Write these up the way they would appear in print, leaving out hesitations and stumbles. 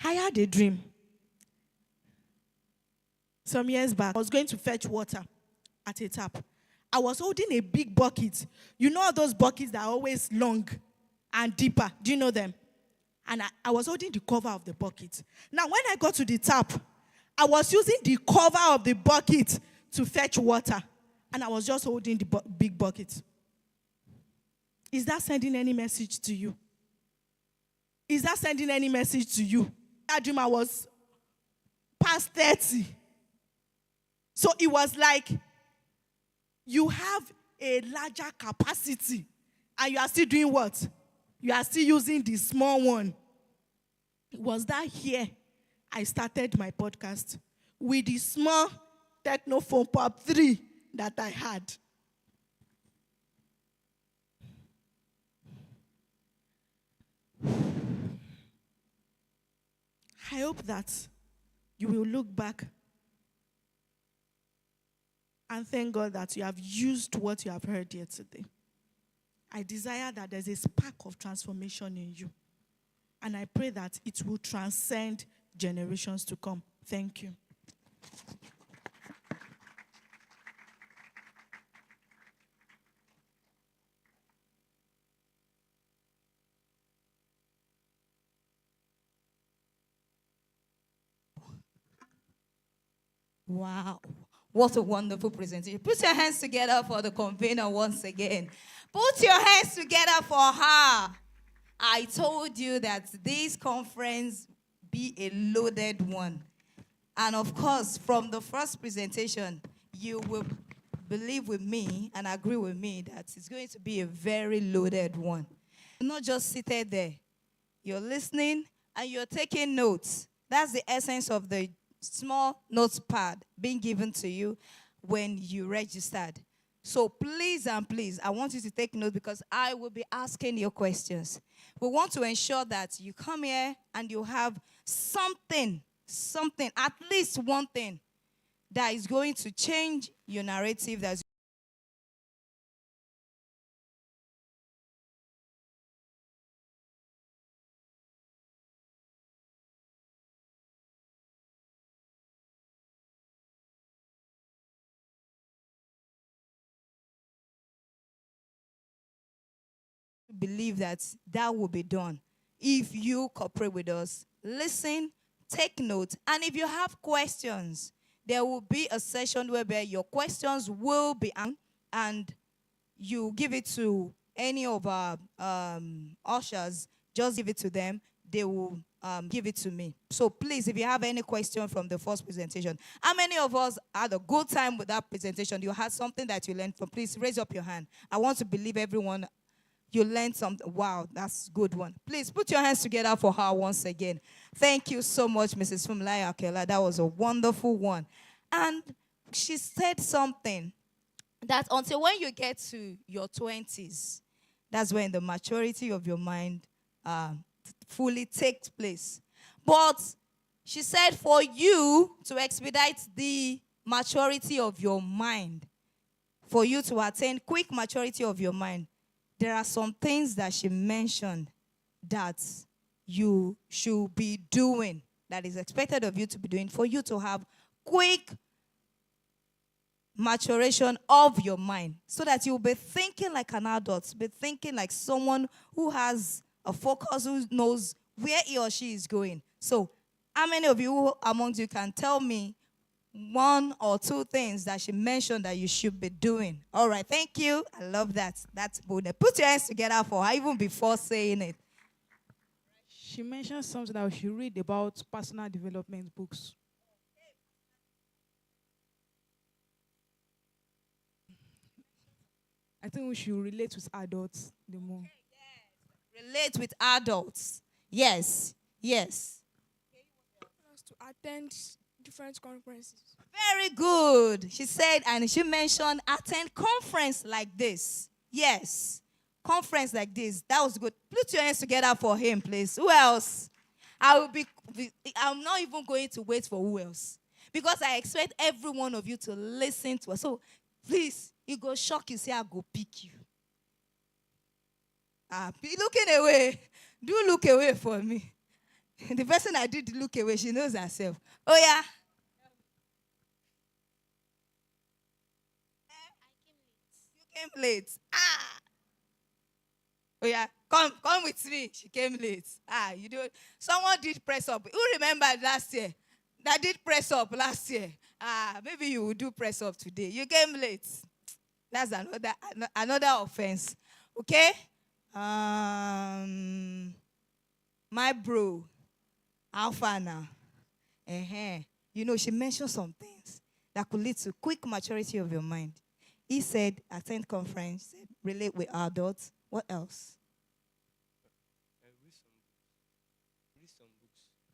I had a dream some years back. I was going to fetch water at a tap. I was holding a big bucket. You know those buckets that are always long and deeper. Do you know them? And I was holding the cover of the bucket. Now, when I got to the tap, I was using the cover of the bucket to fetch water. And I was just holding the big bucket. Is that sending any message to you? Is that sending any message to you? That dream, I was past 30. So it was like you have a larger capacity and you are still doing what? You are still using the small one. It was that here I started my podcast with the small Technophone Pop 3 that I had. I hope that you will look back and thank God that you have used what you have heard here today. I desire that there's a spark of transformation in you. And I pray that it will transcend generations to come. Thank you. Wow. What a wonderful presentation. Put your hands together for the convener once again. Put your hands together for her. I told you that this conference be a loaded one. And of course, from the first presentation, you will believe with me and agree with me that it's going to be a very loaded one. You're not just seated there. You're listening and you're taking notes. That's the essence of the small notepad being given to you when you registered. So please and please, I want you to take note because I will be asking your questions. We want to ensure that you come here and you have something, at least one thing that is going to change your narrative. That's believe that that will be done if you cooperate with us, listen, take note, and if you have questions, there will be a session whereby your questions will be answered and you give it to any of our ushers. Just give it to them. They will give it to me. So please, if you have any question from the first presentation, how many of us had a good time with that presentation? You had something that you learned from? Please raise up your hand. I want to believe everyone you learned something. Wow, that's a good one. Please put your hands together for her once again. Thank you so much, Mrs. Funmilayo Akela. That was a wonderful one. And she said something that until when you get to your 20s, that's when the maturity of your mind fully takes place. But she said for you to expedite the maturity of your mind, for you to attain quick maturity of your mind, there are some things that she mentioned that you should be doing, that is expected of you to be doing for you to have quick maturation of your mind, so that you'll be thinking like an adult, be thinking like someone who has a focus, who knows where he or she is going. So how many of you amongst you can tell me one or two things that she mentioned that you should be doing? All right, thank you. I love that. That's good. Put your hands together for her even before saying it. She mentioned something that we should read about personal development books. I think we should relate with adults the more. Relate with adults. Yes, yes. To attend different conferences. Very good. She said, and she mentioned attend conference like this. Yes, conference like this. That was good. Put your hands together for him, please. Who else? I'm not even going to wait for who else, because I expect every one of you to listen to us. So please, you go shock you, say I go pick you. Be looking away. Do look away for me. The person I did look away, she knows herself. Oh, yeah. You came late. Ah. Oh, yeah. Come with me. She came late. Ah, you do. Someone did press up. Who remembered last year? That did press up last year. Ah, maybe you will do press up today. You came late. That's another offense. Okay? My bro, how far now? You know, she mentioned some things that could lead to quick maturity of your mind. He said, attend conference, said, relate with adults. What else?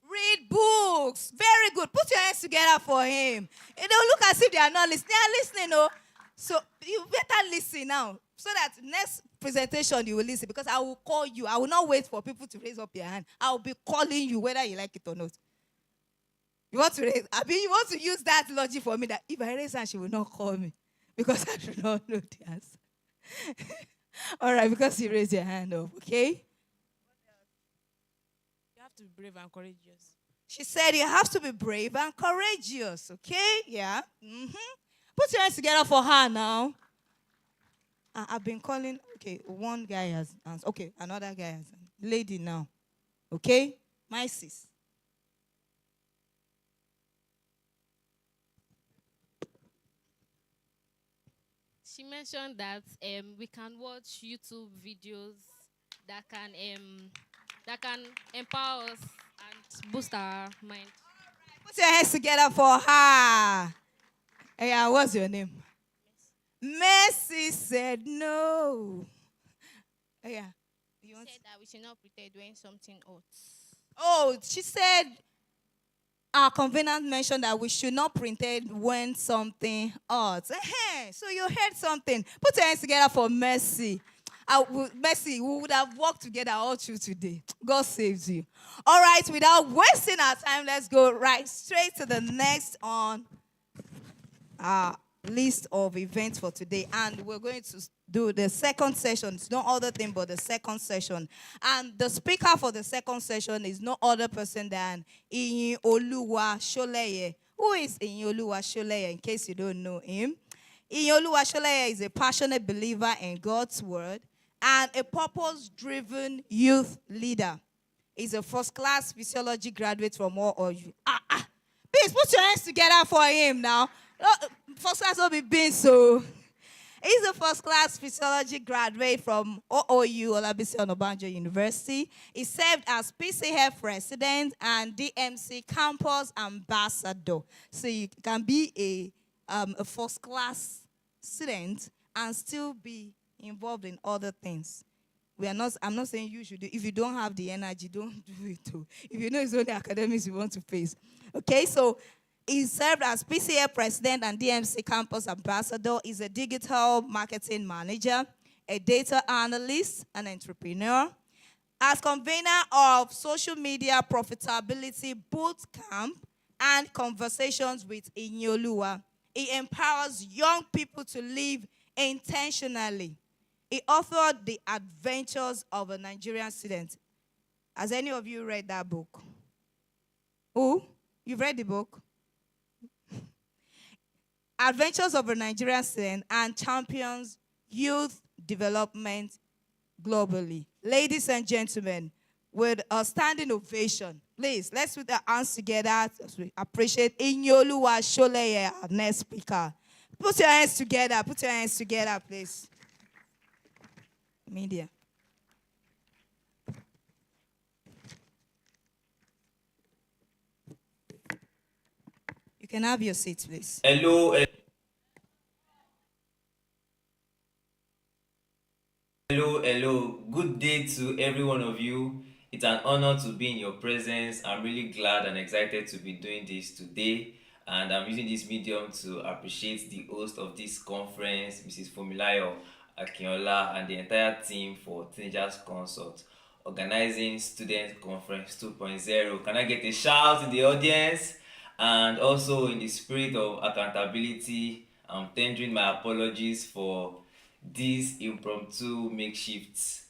Read books. Very good. Put your hands together for him. They don't look as if they are not listening. They are listening, oh. So you better listen now. So that next presentation you will listen. Because I will call you. I will not wait for people to raise up their hand. I will be calling you whether you like it or not. You want to raise? I mean, you want to use that logic for me that if I raise hand, she will not call me. Because I do not know the answer. All right, because you raised your hand up, okay? You have to be brave and courageous. She said you have to be brave and courageous, okay? Yeah. Put your hands together for her now. I've been calling, okay, one guy has answered. Okay, another guy has answered. Lady now. Okay? My sis. She mentioned that we can watch YouTube videos that can empower us and boost our mind. Put your hands together for her. Yeah, what's your name? Mercy said no. Yeah. She said that we should not pretend when something ought. Oh, she said our covenant mentioned that we should not pretend when something ought. So you heard something. Put your hands together for Mercy. Mercy, we would have worked together all through today. God saves you. All right, without wasting our time, let's go right straight to the next on our list of events for today. And we're going to do the second session. It's no other thing but the second session. And the speaker for the second session is no other person than Iyinoluwa Sholeye. Who is Iyinoluwa Sholeye, in case you don't know him? Iyinoluwa Sholeye is a passionate believer in God's word and a purpose-driven youth leader. He's a first-class physiology graduate from OOU. Please put your hands together for him now. First class will be being so. He's a first-class physiology graduate from OOU, Olabisi Onabanjo University. He served as PCF president and DMC campus ambassador. So you can be a first-class student and still be involved in other things. I'm not saying you should do. If you don't have the energy, don't do it too. If you know it's only academics you want to face. Okay, so he served as PCA president and DMC campus ambassador. He's a digital marketing manager, a data analyst, an entrepreneur. As convener of social media profitability boot camp and conversations with Iyinoluwa, he empowers young people to live intentionally. He authored The Adventures of a Nigerian Student. Has any of you read that book? Who? You've read the book? Adventures of a Nigerian Student and champions youth development globally. Ladies and gentlemen, with a standing ovation, please, let's put our hands together as we appreciate Iyinoluwa Sholeye, our next speaker. Put your hands together. Put your hands together, please. Media. You can have your seat, please. Hello. Good day to every one of you. It's an honor to be in your presence. I'm really glad and excited to be doing this today. And I'm using this medium to appreciate the host of this conference, Mrs. Fumilayo Akinola, and the entire team for Teenagers Consult, organizing Student Conference 2.0. Can I get a shout in the audience? And also, in the spirit of accountability, I'm tendering my apologies for this impromptu makeshift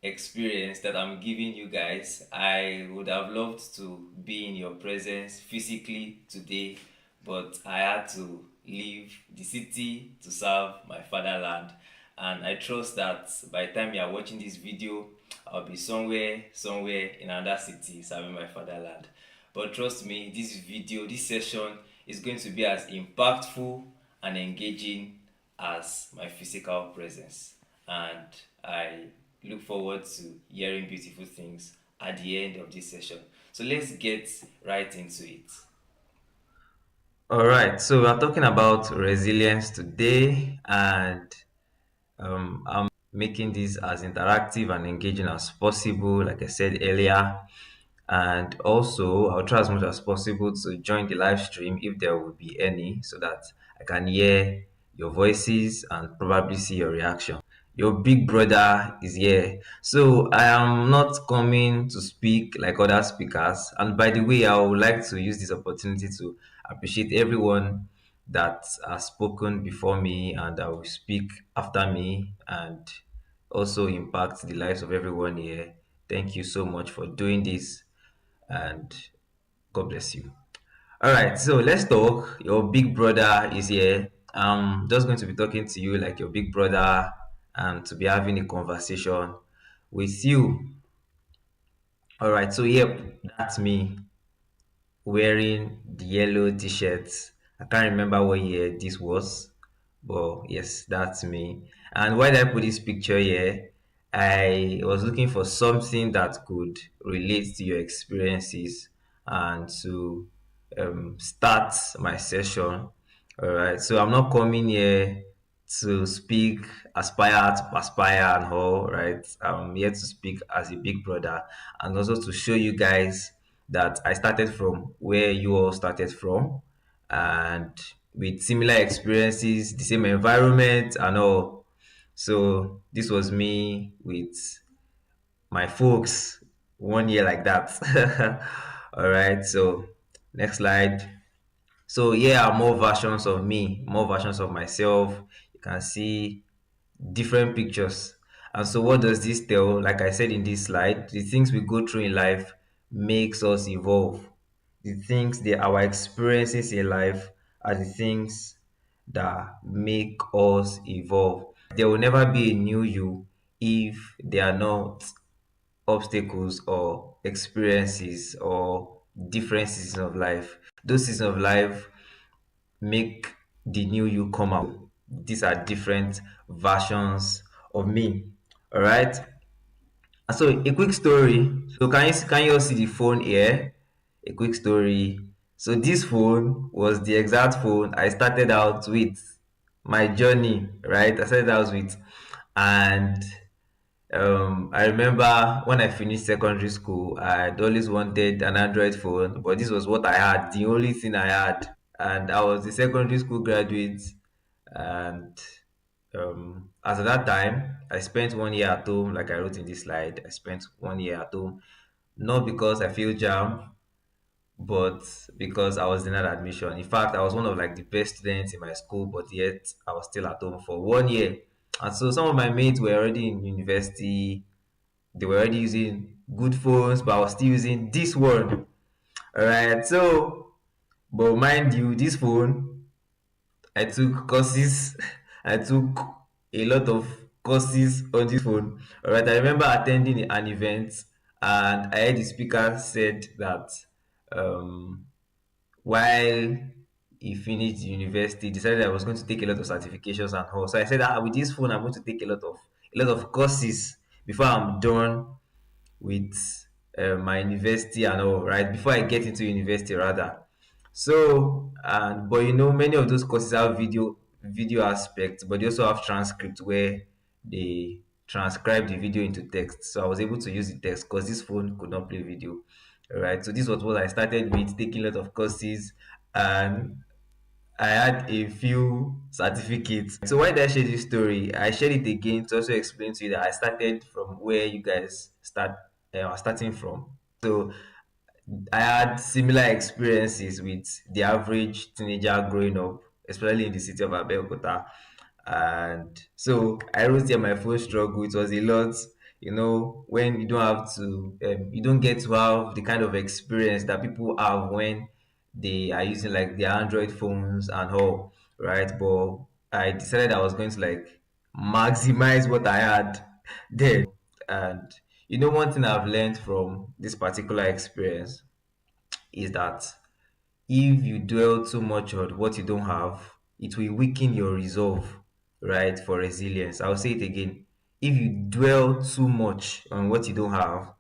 experience that I'm giving you guys. I would have loved to be in your presence physically today, but I had to leave the city to serve my fatherland. And I trust that by the time you are watching this video, I'll be somewhere in another city serving my fatherland. But trust me, this session is going to be as impactful and engaging as my physical presence. And I look forward to hearing beautiful things at the end of this session. So let's get right into it. All right, so we're talking about resilience today, and I'm making this as interactive and engaging as possible, like I said earlier. And also, I'll try as much as possible to join the live stream if there will be any, so that I can hear your voices and probably see your reaction. Your big brother is here. So I am not coming to speak like other speakers. And by the way, I would like to use this opportunity to appreciate everyone that has spoken before me and that will speak after me and also impact the lives of everyone here. Thank you so much for doing this, and God bless you. All right, so let's talk. Your big brother is here. I'm just going to be talking to you like your big brother and to be having a conversation with you. All right, so yep, that's me wearing the yellow t-shirt. I can't remember what year this was, but yes, that's me. And why did I put this picture here? I was looking for something that could relate to your experiences and to start my session. All right, so I'm not coming here to speak, aspire to aspire and all, right? I'm here to speak as a big brother and also to show you guys that I started from where you all started from, and with similar experiences, the same environment and all. So this was me with my folks 1 year like that. All right, so next slide. So here are more versions of me, more versions of myself. You can see different pictures. And so what does this tell? Like I said in this slide, the things we go through in life makes us evolve. The things that our experiences in life are the things that make us evolve. There will never be a new you if there are not obstacles or experiences or different seasons of life. Those seasons of life make the new you come out. These are different versions of me. All right. And so a quick story. So can you all see the phone here? A quick story. So this phone was the exact phone I started out with my journey, right? I started out with, and I remember when I finished secondary school, I'd always wanted an Android phone, but this was what I had, the only thing I had. And I was a secondary school graduate, and as at that time, I spent 1 year at home, like I wrote in this slide. I spent 1 year at home, not because I feel jam, but because I was denied admission. In fact, I was one of like the best students in my school, but yet I was still at home for 1 year. And so some of my mates were already in university, they were already using good phones, but I was still using this one. All right, so, but mind you, this phone, I took courses, I took a lot of courses on this phone. All right, I remember attending an event and I heard the speaker said that um, while he finished university, decided I was going to take a lot of certifications and all. So I said, with this phone, I'm going to take a lot of courses before I'm done with my university and all, right? Before I get into university, rather. So, but many of those courses have video aspects, but they also have transcript where they transcribe the video into text. So I was able to use the text because this phone could not play video. All right. So this was what I started with, taking a lot of courses, and I had a few certificates. So why did I share this story? I shared it again to also explain to you that I started from where you guys are starting from. So I had similar experiences with the average teenager growing up, especially in the city of Abeokuta. And so I wrote here my first struggle. It was a lot. when you don't have to, you don't get to have the kind of experience that people have when they are using like their Android phones and all, right? But I decided I was going to like maximize what I had there. And one thing I've learned from this particular experience is that if you dwell too much on what you don't have, it will weaken your resolve, right, for resilience. I'll say it again. If you dwell too much on what you don't have,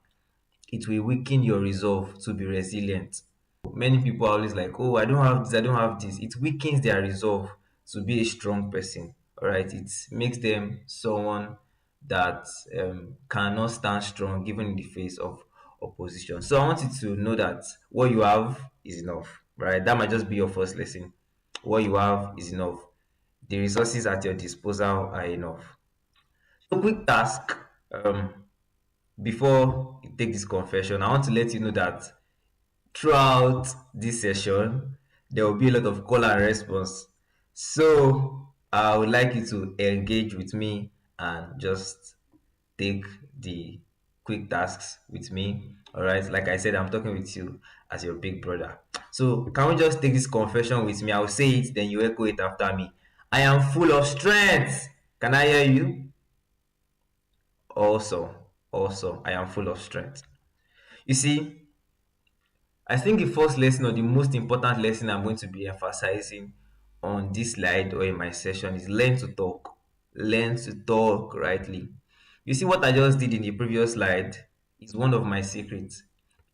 it will weaken your resolve to be resilient. Many people are always like, oh, I don't have this, I don't have this. It weakens their resolve to be a strong person. All right. It makes them someone that cannot stand strong even in the face of opposition. So I want you to know that what you have is enough. Right. That might just be your first lesson. What you have is enough. The resources at your disposal are enough. So quick task. Before you take this confession, I want to let you know that throughout this session, there will be a lot of call and response. So I would like you to engage with me and just take the quick tasks with me. All right. Like I said, I'm talking with you as your big brother. So can we just take this confession with me? I'll say it, then you echo it after me. I am full of strength. Can I hear you? Also, I am full of strength. You see, I think the first lesson or the most important lesson I'm going to be emphasizing on this slide or in my session is learn to talk. Learn to talk rightly. You see, what I just did in the previous slide is one of my secrets.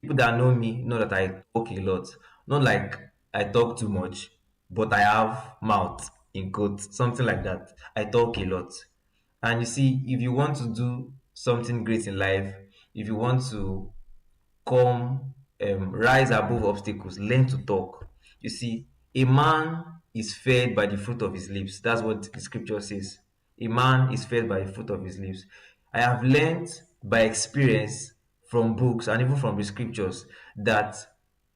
People that know me know that I talk a lot. Not like I talk too much, but I have mouth, in quotes, something like that. I talk a lot. And you see, if you want to do something great in life, if you want to come rise above obstacles, learn to talk. You see, a man is fed by the fruit of his lips. That's what the scripture says. A man is fed by the fruit of his lips. I have learned by experience from books and even from the scriptures that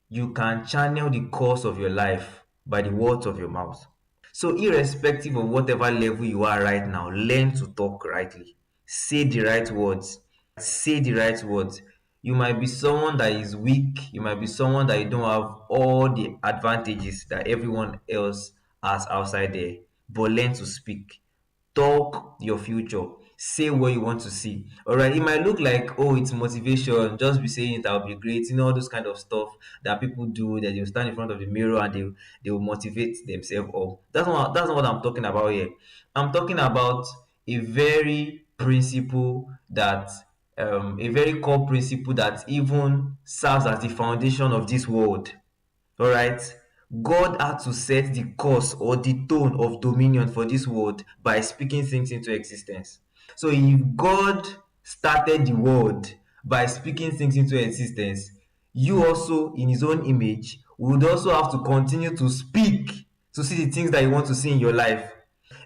you can channel the course of your life by the words of your mouth. So, irrespective of whatever level you are right now, learn to talk rightly. Say the right words. Say the right words. You might be someone that is weak. You might be someone that you don't have all the advantages that everyone else has outside there. But learn to speak. Talk your future. Say what you want to see. All right. It might look like, oh, it's motivation. Just be saying it, I'll be great. All those kind of stuff that people do, that they'll stand in front of the mirror and they will motivate themselves up. That's not what I'm talking about here. I'm talking about a very principle that a very core principle that even serves as the foundation of this world. All right. God had to set the course or the tone of dominion for this world by speaking things into existence. So if God started the world by speaking things into existence, you also, in his own image, would also have to continue to speak to see the things that you want to see in your life.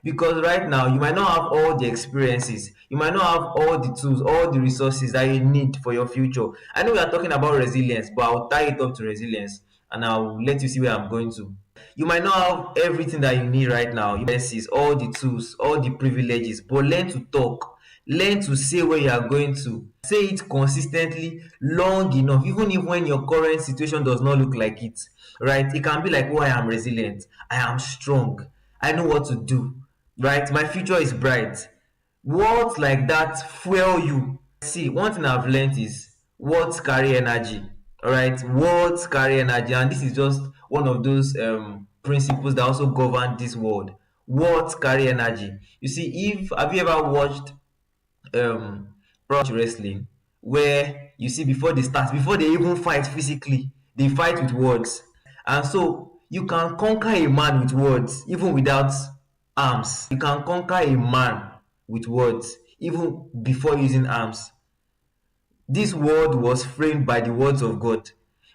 Because right now, you might not have all the experiences, you might not have all the tools, all the resources that you need for your future. I know we are talking about resilience, but I'll tie it up to resilience and I'll let you see where I'm going to. You might not have everything that you need right now. You see all the tools, all the privileges, but learn to talk. Learn to say where you are going to. Say it consistently, long enough, even if when your current situation does not look like it. Right? It can be like, oh, I am resilient. I am strong. I know what to do. Right? My future is bright. Words like that fuel you. See, one thing I've learned is words carry energy. All right, words carry energy, and this is just one of those principles that also govern this world. Words carry energy. You see, if have you ever watched pro wrestling, where you see before they start, before they even fight physically, they fight with words, and so you can conquer a man with words even without arms. You can conquer a man with words even before using arms. This world was framed by the words of God.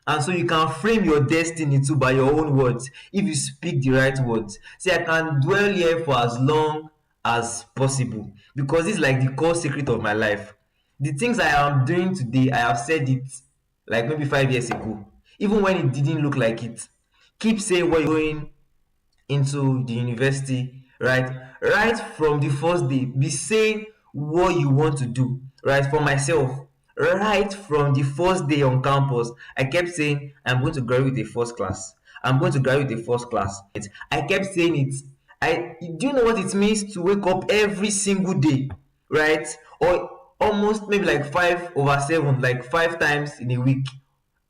And so you can frame your destiny too by your own words if you speak the right words. See, I can dwell here for as long as possible because it's like the core secret of my life. The things I am doing today, I have said it like maybe 5 years ago, even when it didn't look like it. Keep saying what you're going into the university, right? Right from the first day, be saying what you want to do. right? For myself, right from the first day on campus, I kept saying, I'm going to graduate with a first class. I'm going to graduate with a first class. I kept saying it. Do you know what it means to wake up every single day, right? Or almost maybe like 5/7, like 5 times in a week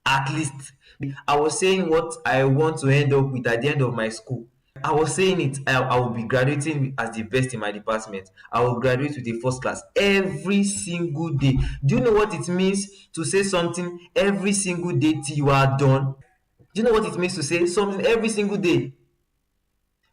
at least. I was saying what I want to end up with at the end of my school. I was saying it. I will be graduating as the best in my department. I will graduate with a first class every single day. Do you know what it means to say something every single day till you are done? Do you know what it means to say something every single day?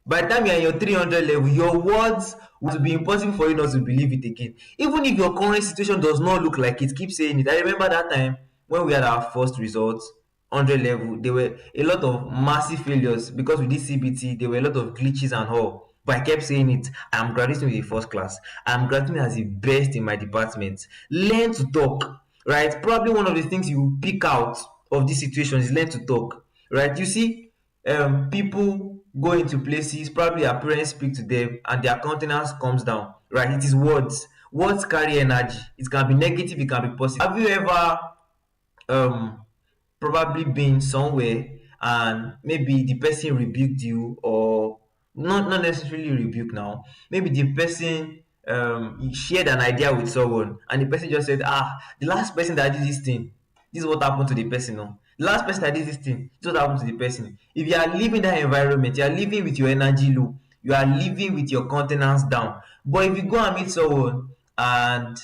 By the time you're in your 300 level, your words will be impossible for you not to believe it again. Even if your current situation does not look like it, keep saying it. I remember that time when we had our first results, 100 level, there were a lot of massive failures because with this CBT, there were a lot of glitches and all. But I kept saying it. I'm graduating with a first class. I'm graduating as the best in my department. Learn to talk, right? Probably one of the things you pick out of this situation is learn to talk, right? You see, people go into places, probably their parents speak to them and their countenance comes down, right? It is words carry energy. It can be negative, it can be positive. Have you ever um probably been somewhere and maybe the person rebuked you, or not necessarily rebuke now, maybe the person shared an idea with someone and the person just said, the last person that did this thing, this is what happened to the person. No, the last person that did this thing, this is what happened to the person. If you are living that environment, you are living with your energy low, you are living with your countenance down. But if you go and meet someone and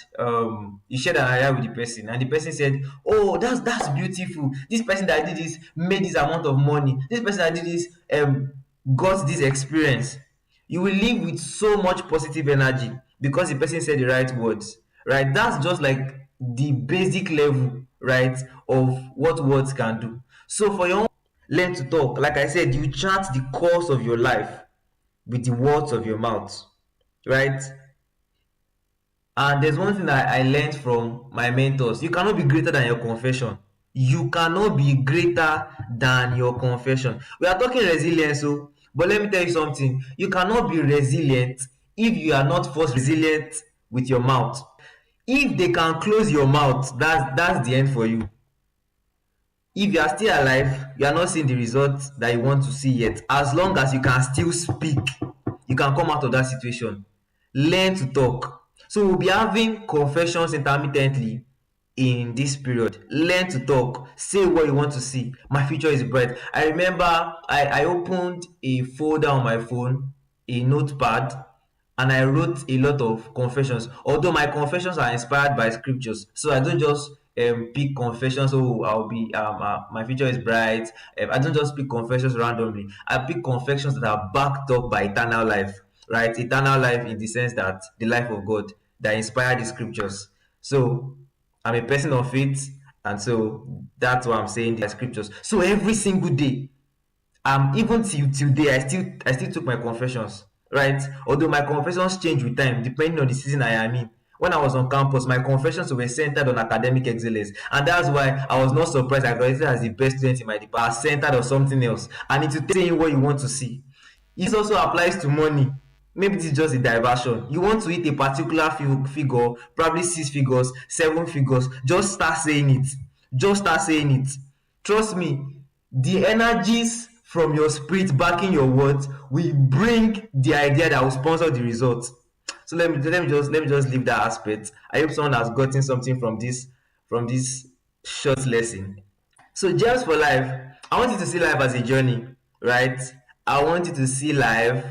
you shared an idea with the person and the person said, oh, that's beautiful, this person that did this made this amount of money, this person that did this got this experience, you will live with so much positive energy because the person said the right words, right? That's just like the basic level, right, of what words can do. So for your own, learn to talk. Like I said, you chart the course of your life with the words of your mouth, right? And there's one thing that I learned from my mentors. You cannot be greater than your confession. You cannot be greater than your confession. We are talking resilience, but let me tell you something. You cannot be resilient if you are not first resilient with your mouth. If they can close your mouth, that's the end for you. If you are still alive, you are not seeing the results that you want to see yet. As long as you can still speak, you can come out of that situation. Learn to talk. So we'll be having confessions intermittently in this period. Learn to talk. Say what you want to see. My future is bright. I remember I opened a folder on my phone, a notepad, and I wrote a lot of confessions. Although my confessions are inspired by scriptures, so I don't just pick confessions. Oh, I'll be my future is bright. I don't just pick confessions randomly. I pick confessions that are backed up by eternal life, right? Eternal life in the sense that the life of God that inspired the scriptures. So I'm a person of faith, and so that's why I'm saying the scriptures. So every single day, even till today, I still took my confessions, right? Although my confessions change with time depending on the season I am in. When I was on campus, my confessions were centered on academic excellence, and that's why I was not surprised I graduated as the best student in my department, centered on something else. And it's saying what you want to see. This also applies to money. Maybe this is just a diversion. You want to hit a particular figure, probably 6 figures, 7 figures. Just start saying it. Just start saying it. Trust me, the energies from your spirit backing your words will bring the idea that will sponsor the results. So let me just leave that aspect. I hope someone has gotten something from this short lesson. So Gems for Life, I want you to see life as a journey, right? I want you to see life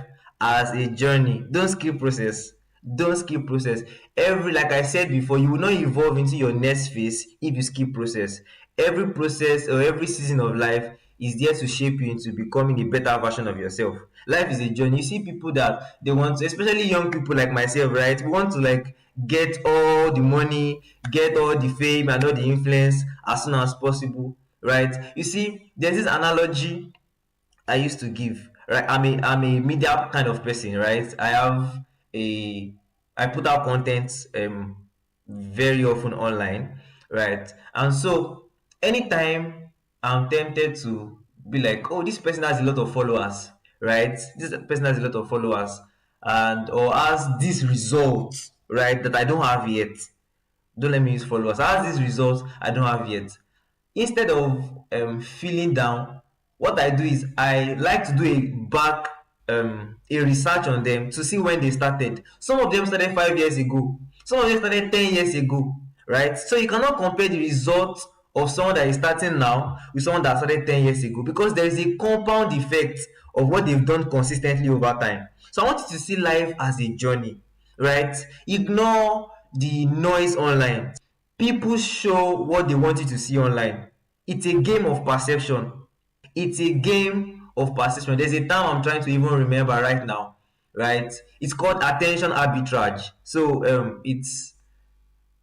as a journey. Don't skip process. Don't skip process. Like I said before, you will not evolve into your next phase if you skip process. Every process or every season of life is there to shape you into becoming a better version of yourself. Life is a journey. You see people that they want to, especially young people like myself, right? We want to like get all the money, get all the fame and all the influence as soon as possible, right? You see, there's this analogy I used to give, right? I'm a media kind of person, right? I put out content very often online, right? And so anytime I'm tempted to be like, oh, this person has a lot of followers, right? This person has a lot of followers and or has this result, right, that I don't have yet. Don't let me use followers. I have these results I don't have yet. Instead of feeling down, what I do is I like to do a research on them to see when they started. Some of them started 5 years ago. Some of them started 10 years ago, right? So you cannot compare the results of someone that is starting now with someone that started 10 years ago, because there is a compound effect of what they've done consistently over time. So I want you to see life as a journey, right? Ignore the noise online. People show what they want you to see online. It's a game of perception. It's a game of perception. There's a term I'm trying to even remember right now, right? It's called attention arbitrage. So it's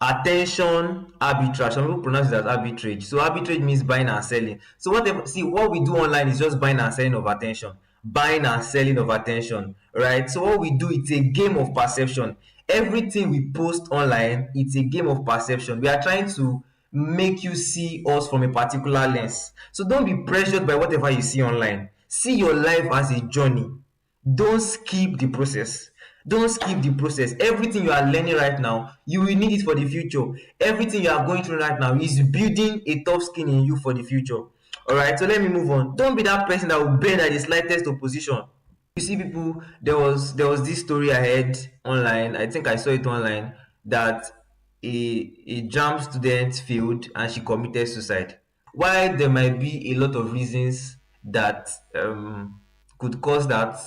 attention arbitrage. Some people pronounce it as arbitrage. So arbitrage means buying and selling. So what we do online is just buying and selling of attention. Buying and selling of attention, right? So what we do, it's a game of perception. Everything we post online, it's a game of perception. We are trying to make you see us from a particular lens. So don't be pressured by whatever you see online. See your life as a journey. Don't skip the process. Don't skip the process. Everything you are learning right now, you will need it for the future. Everything you are going through right now is building a tough skin in you for the future. All right, so let me move on. Don't be that person that will bend at the slightest opposition. You see, people, there was this story I heard online. I think I saw it online, that a JAMB student failed and she committed suicide. While there might be a lot of reasons that could cause that,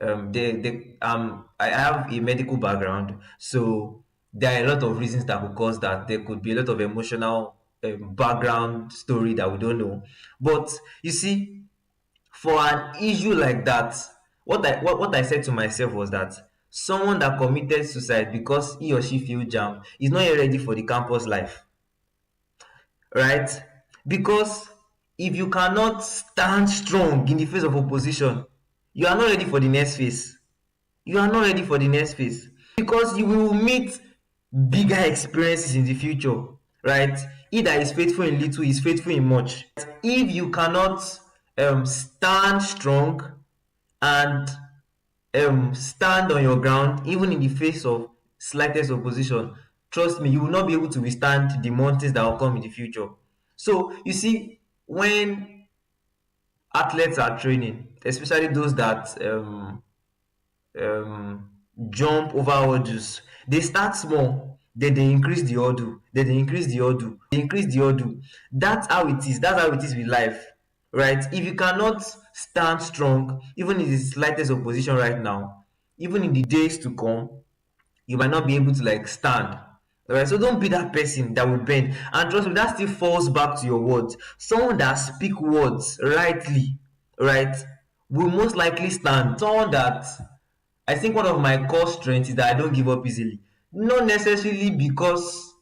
I have a medical background, so there are a lot of reasons that could cause that. There could be a lot of emotional background story that we don't know. But you see, for an issue like that, what I said to myself was that someone that committed suicide because he or she failed JAMB is not yet ready for the campus life, right? Because if you cannot stand strong in the face of opposition, you are not ready for the next phase. You are not ready for the next phase, because you will meet bigger experiences in the future, right? He that is faithful in little is faithful in much. If you cannot stand strong and stand on your ground even in the face of slightest opposition, trust me, you will not be able to withstand the mountains that will come in the future. So you see, when athletes are training, especially those that jump over hurdles, they start small, then they increase the hurdle, then they increase the hurdle, they increase the hurdle. That's how it is. That's how it is with life, right? If you cannot stand strong even in the slightest opposition right now, even in the days to come, you might not be able to like stand. All right, so don't be that person that will bend. And trust me, that still falls back to your words. Someone that speak words rightly, right, will most likely stand. Someone that, I think one of my core strengths is that I don't give up easily. Not necessarily because